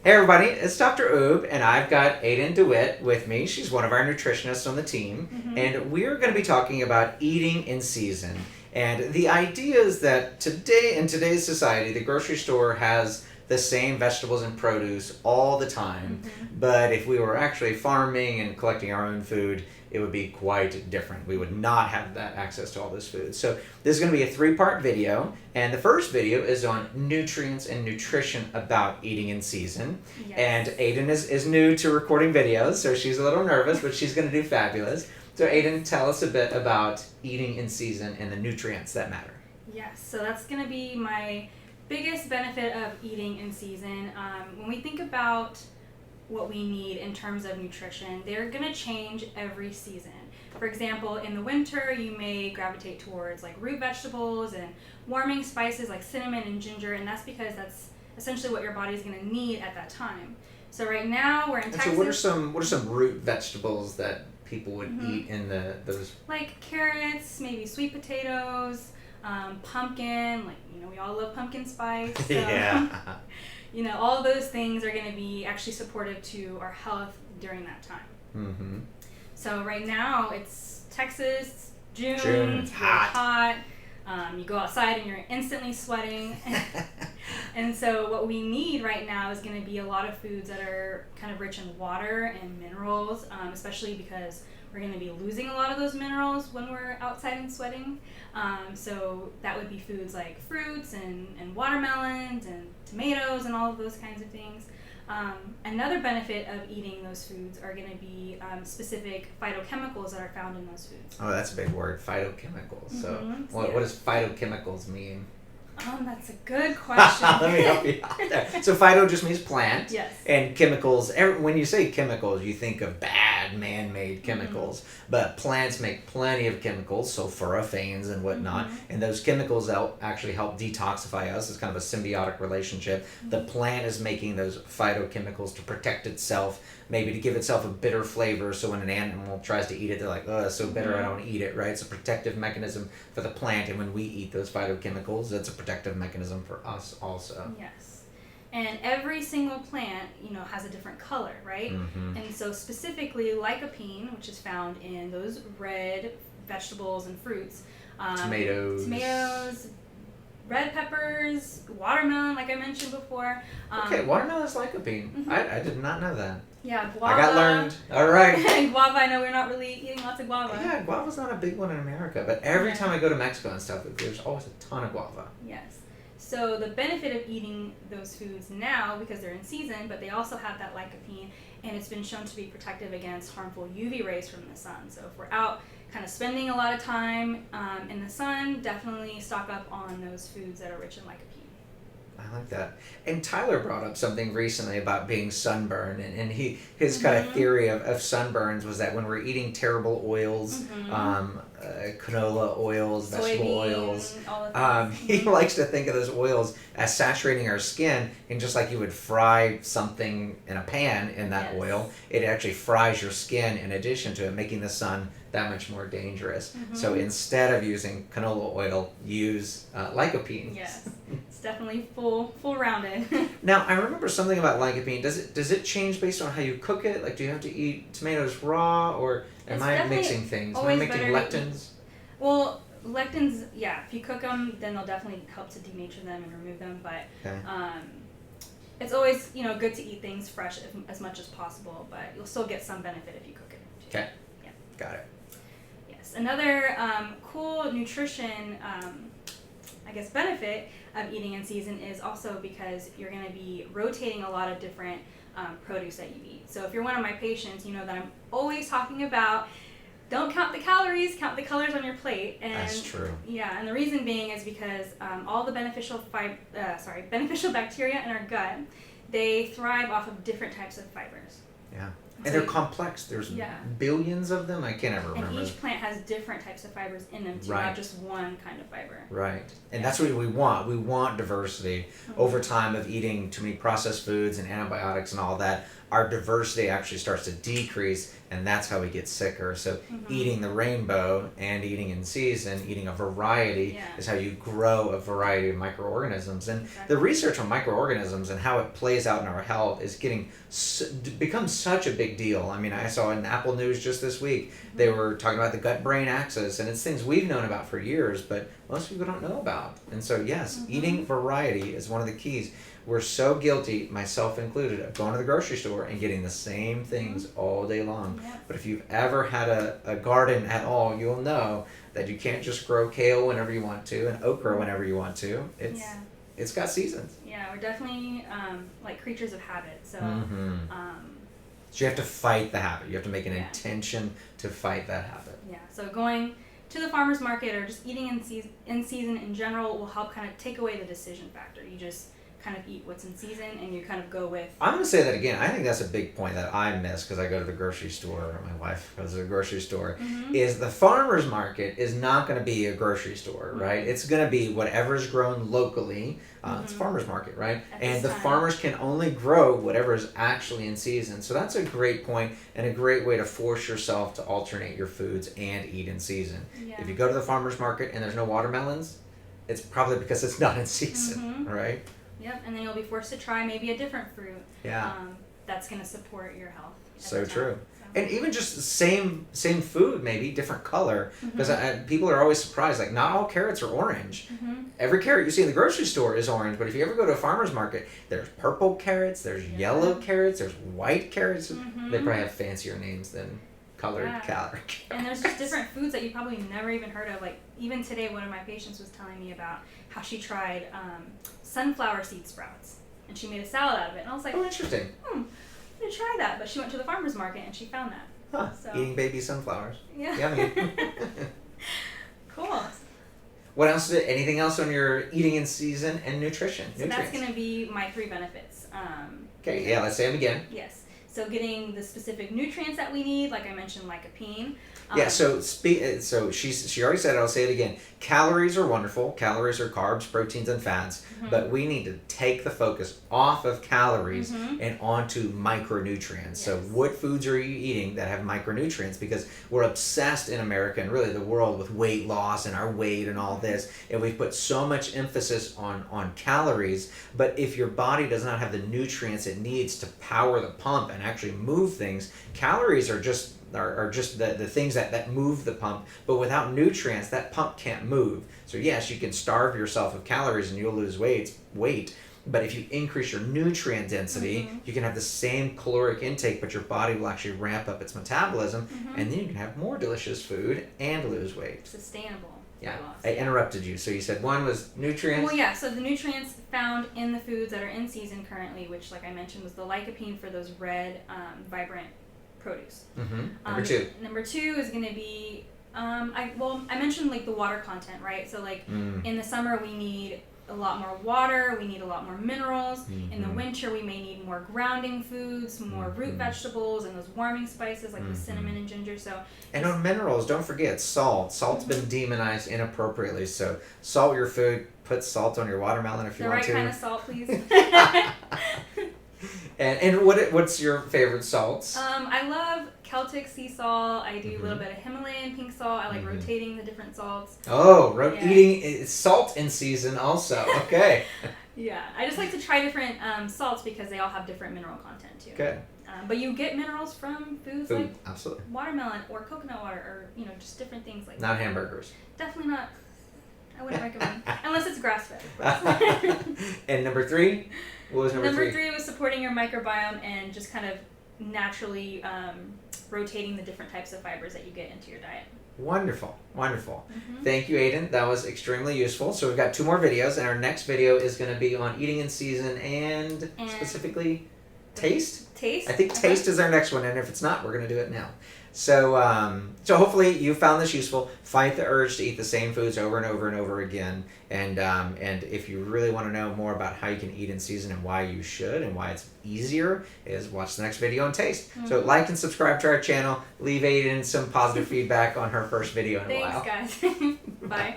Hey everybody, it's Dr. Oob, and I've got Aden DeWitt with me. She's one of our nutritionists on the team, and we're going to be talking about eating in season. And the idea is that today, in today's society, the grocery store has the same vegetables and produce all the time, but if we were actually farming and collecting our own food, it would be quite different. We would not have that access to all this food. So this is going to be a 3-part video, and the first video is on nutrients and nutrition about eating in season. Yes. And Aden is new to recording videos, so she's a little nervous, but she's going to do fabulous. So Aden, tell us a bit about eating in season and the nutrients that matter. Yes, so that's going to be my biggest benefit of eating in season. When we think about what we need in terms of nutrition, they're going to change every season. For example, in the winter, you may gravitate towards like root vegetables and warming spices like cinnamon and ginger, and that's because that's essentially what your body is going to need at that time. So right now we're in Texas. So what are some root vegetables that people would eat in those? Like carrots, maybe sweet potatoes, pumpkin. Like we all love pumpkin spice. So. Yeah. All of those things are going to be actually supportive to our health during that time. So right now it's Texas, June, it's really hot. You go outside and you're instantly sweating. And so what we need right now is going to be a lot of foods that are kind of rich in water and minerals, especially because we're going to be losing a lot of those minerals when we're outside and sweating. So that would be foods like fruits and watermelons and tomatoes and all of those kinds of things. Another benefit of eating those foods are going to be specific phytochemicals that are found in those foods. Oh, that's a big word, phytochemicals. So what does phytochemicals mean? That's a good question. Let me help you out there. So phyto just means plant. Yes. And chemicals, when you say chemicals, you think of bad man-made chemicals. But plants make plenty of chemicals, sulforaphanes and whatnot. And those chemicals actually help detoxify us. It's kind of a symbiotic relationship. The plant is making those phytochemicals to protect itself, maybe to give itself a bitter flavor, so when an animal tries to eat it, they're like, oh, it's so bitter, I don't want to eat it, right? It's a protective mechanism for the plant, and when we eat those phytochemicals, that's a protective mechanism for us also. Yes. And every single plant, has a different color, right? And so specifically lycopene, which is found in those red vegetables and fruits. Tomatoes, red peppers, watermelon, like I mentioned before. Okay, watermelon is lycopene. I did not know that. Yeah, guava. I got learned. All right. Guava, I know we're not really eating lots of guava. Yeah, guava's not a big one in America, but every time I go to Mexico and stuff, there's always a ton of guava. Yes. So the benefit of eating those foods now, because they're in season, but they also have that lycopene, and it's been shown to be protective against harmful UV rays from the sun. So if we're out kind of spending a lot of time in the sun, definitely stock up on those foods that are rich in lycopene. I like that. And Tyler brought up something recently about being sunburned, and his kind of theory of sunburns was that when we're eating terrible oils, canola oils, vegetable oils, he likes to think of those oils as saturating our skin, and just like you would fry something in a pan in that oil, it actually fries your skin in addition to it, making the sun that much more dangerous. So instead of using canola oil, use lycopene. Yes, it's definitely full rounded. Now, I remember something about lycopene. Does it change based on how you cook it? Like, do you have to eat tomatoes raw, or am I mixing things? Am I making lectins? Well, lectins, yeah. If you cook them, then they'll definitely help to denature them and remove them. But it's always good to eat things fresh as much as possible. But you'll still get some benefit if you cook it. Okay. Yeah. Got it. Yes. Another cool nutrition, benefit of eating in season is also because you're going to be rotating a lot of different produce that you eat. So if you're one of my patients, you know that I'm always talking about don't count the calories, count the colors on your plate. And that's true. Yeah, and the reason being is because all the beneficial bacteria in our gut, they thrive off of different types of fibers. Yeah. So And they're complex. There's billions of them. I can't ever remember. And each plant has different types of fibers in them too, not just one kind of fiber. Right. And that's what we want. We want diversity. Over time of eating too many processed foods and antibiotics and all that, our diversity actually starts to decrease, and that's how we get sicker. So eating the rainbow and eating in season, eating a variety is how you grow a variety of microorganisms. And the research on microorganisms and how it plays out in our health is becomes such a big deal. I mean, I saw in Apple News just this week, they were talking about the gut-brain axis, and it's things we've known about for years, but most people don't know about. And so, yes, eating variety is one of the keys. We're so guilty, myself included, of going to the grocery store and getting the same things all day long. But if you've ever had a garden at all, you'll know that you can't just grow kale whenever you want to and okra whenever you want to. It's got seasons. Yeah, we're definitely like creatures of habit. So, so you have to fight the habit. You have to make an intention to fight that habit. Yeah, so going to the farmer's market or just eating in season in general will help kind of take away the decision factor. You just kind of eat what's in season and you kind of go with... I'm going to say that again. I think that's a big point that I miss because I go to the grocery store, or my wife goes to the grocery store, is the farmer's market is not going to be a grocery store, right? It's going to be whatever's grown locally. It's a farmer's market, right? And the farmers can only grow whatever is actually in season. So that's a great point and a great way to force yourself to alternate your foods and eat in season. If you go to the farmer's market and there's no watermelons, it's probably because it's not in season, right? Yep, and then you'll be forced to try maybe a different fruit. Yeah. That's going to support your health. So true. And even just the same food, maybe different color, because people are always surprised. Like, not all carrots are orange. Every carrot you see in the grocery store is orange, but if you ever go to a farmer's market, there's purple carrots, there's yellow carrots, there's white carrots. They probably have fancier names than colored carrots. And there's just different foods that you probably never even heard of. Like, even today, one of my patients was telling me about how she tried sunflower seed sprouts, and she made a salad out of it. And I was like, oh, interesting. I'm gonna try that. But she went to the farmer's market and she found that. Huh. So. Eating baby sunflowers. Yeah. Yummy. Cool. What else? Anything else on your eating in season and nutrition? So that's going to be my 3 benefits. Okay, yeah, let's say them again. Yes. So getting the specific nutrients that we need, like I mentioned, lycopene. So she already said it, I'll say it again. Calories are wonderful. Calories are carbs, proteins, and fats. But we need to take the focus off of calories and onto micronutrients. Yes. So what foods are you eating that have micronutrients? Because we're obsessed in America and really the world with weight loss and our weight and all this. And we put so much emphasis on calories. But if your body does not have the nutrients it needs to power the pump and actually move things, calories are just the things that move the pump, but without nutrients, that pump can't move. So yes, you can starve yourself of calories and you'll lose weight, but if you increase your nutrient density, you can have the same caloric intake, but your body will actually ramp up its metabolism, and then you can have more delicious food and lose weight. Sustainable. Yeah, I interrupted you. So you said one was nutrients? Well, yeah, so the nutrients found in the foods that are in season currently, which, like I mentioned, was the lycopene for those red, vibrant produce. Number 2. Number 2 is going to be, I mentioned like the water content, right? So like in the summer we need a lot more water, we need a lot more minerals. In the winter we may need more grounding foods, more root vegetables, and those warming spices like the cinnamon and ginger. And on minerals, don't forget salt. Salt's been demonized inappropriately, so salt your food. Put salt on your watermelon if you want to. The right kind of salt, please. And what's your favorite salts? I love Celtic sea salt. I do a little bit of Himalayan pink salt. I like rotating the different salts. Oh, eating salt in season also. Okay. Yeah, I just like to try different salts because they all have different mineral content too. Good. But you get minerals from foods like absolutely. Watermelon or coconut water or just different things like Not hamburgers. Definitely not. I wouldn't recommend. Unless it's grass-fed. And number 3? What was number 3? Number 3 was supporting your microbiome and just kind of naturally rotating the different types of fibers that you get into your diet. Wonderful. Thank you, Aden. That was extremely useful. So we've got 2 more videos, and our next video is going to be on eating in season and specifically taste? Taste? I think taste is our next one, and if it's not, we're going to do it now. So hopefully you found this useful. Fight the urge to eat the same foods over and over and over again. And if you really want to know more about how you can eat in season and why you should and why it's easier, is watch the next video and taste. So like and subscribe to our channel. Leave Aden some positive feedback on her first video in a while. Thanks, guys. Bye.